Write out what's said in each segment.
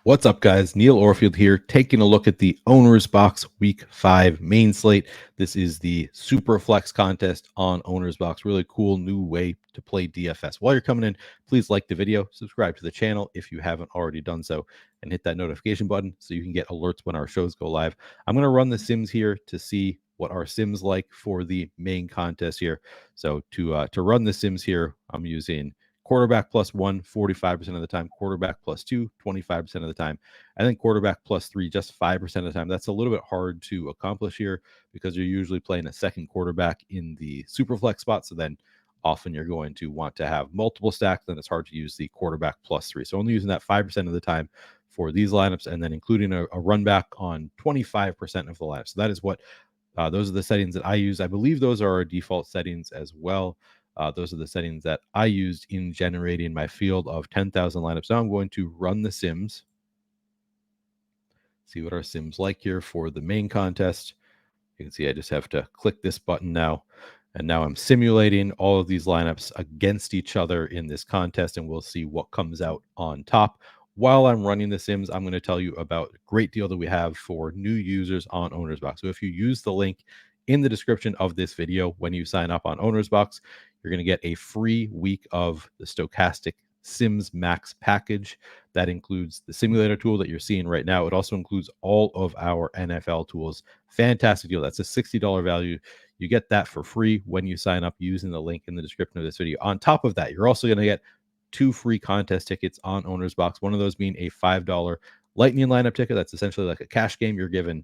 What's up, guys? Neil Orfield here, taking a look at the OwnersBox Week 5 main slate. This is the SuperFlex contest on OwnersBox. Really cool new way to play DFS. While you're coming in, please like the video, subscribe to the channel if you haven't already done so, and hit that notification button so you can get alerts when our shows go live. I'm going to run the sims here to see what our sims like for the main contest here. So to run the sims here, I'm using quarterback plus 1, 45% of the time, quarterback plus 2, 25% of the time, and then quarterback plus 3, just 5% of the time. That's a little bit hard to accomplish here because you're usually playing a second quarterback in the super flex spot. So then often you're going to want to have multiple stacks. Then it's hard to use the quarterback plus 3. So only using that 5% of the time for these lineups, and then including a run back on 25% of the lineups. So that is what those are the settings that I use. I believe those are our default settings as well. Those are the settings that I used in generating my field of 10,000 lineups. Now I'm going to run the sims, see what our sims like here for the main contest. You can see I just have to click this button now. And now I'm simulating all of these lineups against each other in this contest, and we'll see what comes out on top. While I'm running the sims, I'm going to tell you about a great deal that we have for new users on OwnersBox. So if you use the link in the description of this video when you sign up on OwnersBox, you're going to get a free week of the Stochastic Sims Max package. That includes the simulator tool that you're seeing right now. It also includes all of our NFL tools. Fantastic deal. That's a $60 value. You get that for free when you sign up using the link in the description of this video. On top of that, you're also going to get 2 free contest tickets on OwnersBox. One of those being a $5 Lightning lineup ticket. That's essentially like a cash game. You're given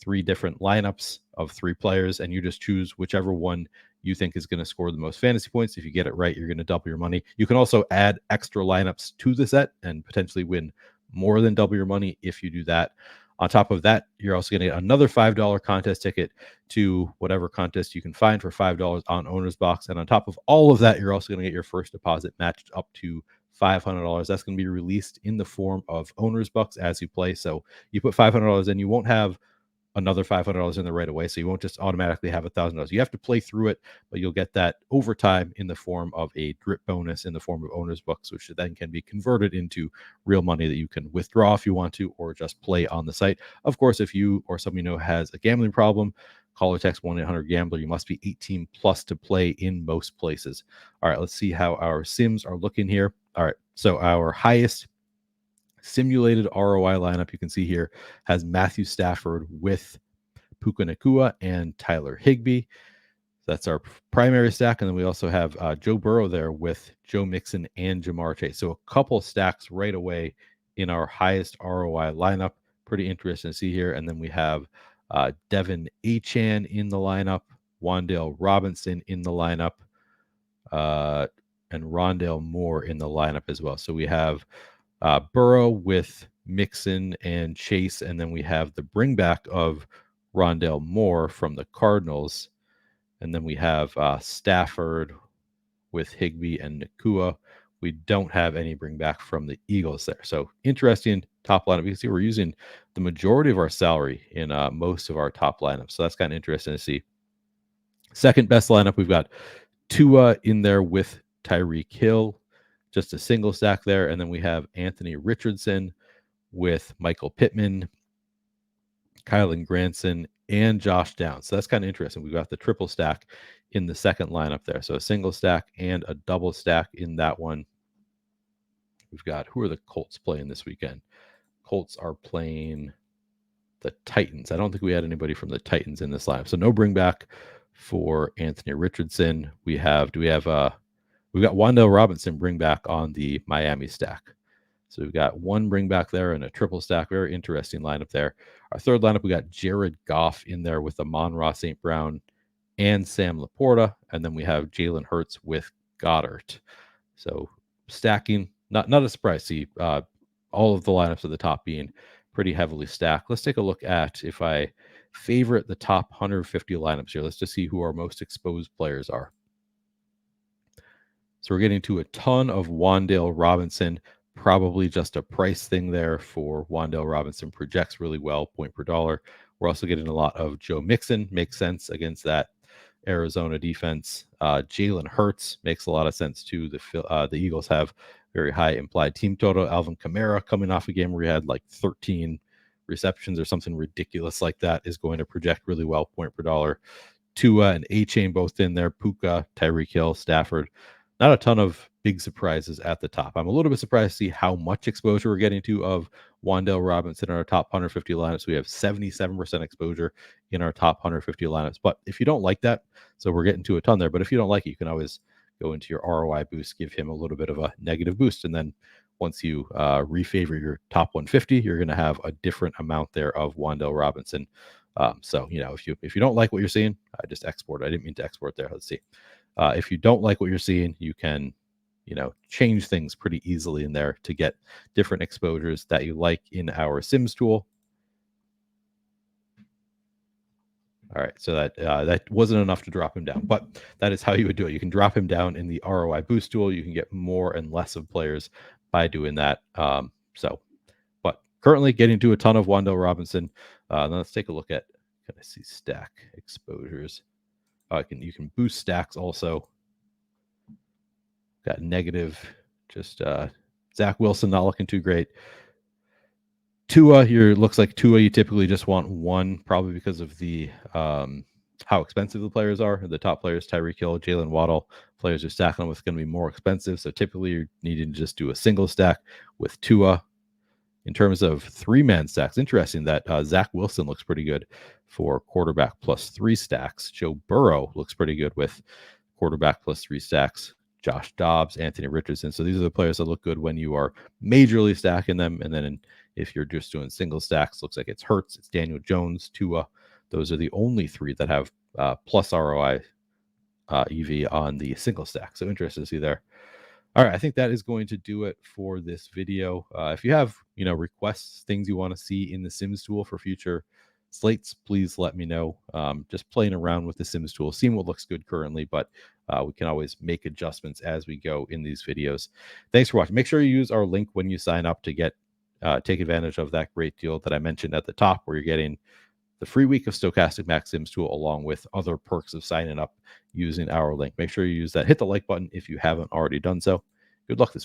3 different lineups of 3 players, and you just choose whichever one you think is going to score the most fantasy points. If you get it right, you're going to double your money. You can also add extra lineups to the set and potentially win more than double your money if you do that. On top of that, you're also going to get another $5 contest ticket to whatever contest you can find for $5 on OwnersBox. And on top of all of that, you're also going to get your first deposit matched up to $500. That's going to be released in the form of OwnersBox as you play. So you put $500 in, you won't have another $500 in there right away. So you won't just automatically have $1,000. You have to play through it, but you'll get that over time in the form of a drip bonus in the form of OwnersBox, which then can be converted into real money that you can withdraw if you want to, or just play on the site. Of course, if you or someone you know has a gambling problem, call or text 1-800-GAMBLER. You must be 18 plus to play in most places. All right, let's see how our sims are looking here. All right, so our highest simulated ROI lineup you can see here has Matthew Stafford with Puka Nacua and Tyler Higbee. That's our primary stack. And then we also have Joe Burrow there with Joe Mixon and Jamar Chase. So a couple stacks right away in our highest ROI lineup. Pretty interesting to see here. And then we have Devin Achane in the lineup, Wan'Dale Robinson in the lineup, and Rondale Moore in the lineup as well. So we have Burrow with Mixon and Chase, and then we have the bringback of Rondale Moore from the Cardinals, and then we have Stafford with Higbee and Nacua. We don't have any bringback from the Eagles there. So interesting top lineup. You can see we're using the majority of our salary in most of our top lineups. So that's kind of interesting to see. Second best lineup, we've got Tua in there with Tyreek Hill, just a single stack there. And then we have Anthony Richardson with Michael Pittman, Kylan Granson, and Josh Downs. So that's kind of interesting. We've got the triple stack in the second lineup there. So a single stack and a double stack in that one. We've got, who are the Colts playing this weekend? Colts are playing the Titans. I don't think we had anybody from the Titans in this lineup. So no bring back for Anthony Richardson. We've got Wan'Dale Robinson bring back on the Miami stack. So we've got one bring back there and a triple stack. Very interesting lineup there. Our third lineup, we got Jared Goff in there with Amon-Ra St. Brown and Sam Laporta. And then we have Jalen Hurts with Goddard. So stacking, not a surprise. See, all of the lineups at the top being pretty heavily stacked. Let's take a look at, if I favorite the top 150 lineups here, let's just see who our most exposed players are. So we're getting to a ton of Wan'Dale Robinson, probably just a price thing there for Wan'Dale Robinson. Projects really well, point per dollar. We're also getting a lot of Joe Mixon, makes sense against that Arizona defense. Jalen Hurts makes a lot of sense too. The Eagles have very high implied team total. Alvin Kamara, coming off a game where he had like 13 receptions or something ridiculous like that, is going to project really well, point per dollar. Tua and A-Chain both in there. Puka, Tyreek Hill, Stafford. Not a ton of big surprises at the top. I'm a little bit surprised to see how much exposure we're getting to of Wan'Dale Robinson in our top 150 lineups. We have 77% exposure in our top 150 lineups. But if you don't like that, so we're getting to a ton there, but if you don't like it, you can always go into your ROI boost, give him a little bit of a negative boost. And then once you refavor your top 150, you're going to have a different amount there of Wan'Dale Robinson. So, if you don't like what you're seeing, I just export. I didn't mean to export there. Let's see. If you don't like what you're seeing, you can, change things pretty easily in there to get different exposures that you like in our Sims tool. All right, so that wasn't enough to drop him down, but that is how you would do it. You can drop him down in the ROI boost tool. You can get more and less of players by doing that. But currently getting to a ton of Wan'Dale Robinson. Then let's take a look at, can I see stack exposures? You can boost stacks also. Got negative, just Zach Wilson not looking too great. Tua here looks like Tua. You typically just want one, probably because of the how expensive the players are. The top players, Tyreek Hill, Jalen Waddle, players you're stacking them with going to be more expensive. So typically you're needing to just do a single stack with Tua. In terms of 3-man stacks, interesting that Zach Wilson looks pretty good for quarterback plus 3 stacks. Joe Burrow looks pretty good with quarterback plus 3 stacks. Josh Dobbs, Anthony Richardson. So these are the players that look good when you are majorly stacking them. And then if you're just doing single stacks, looks like it's Hurts, it's Daniel Jones, Tua. Those are the only 3 that have plus ROI EV on the single stack. So interesting to see there. All right, I think that is going to do it for this video. If you have, requests, things you want to see in the Sims tool for future slates, please let me know. Just playing around with the Sims tool, seeing what looks good currently, but we can always make adjustments as we go in these videos. Thanks for watching. Make sure you use our link when you sign up to take advantage of that great deal that I mentioned at the top, where you're getting the free week of Stochastic Max Sims tool along with other perks of signing up using our link. Make sure you use that. Hit the like button if you haven't already done so. Good luck this week.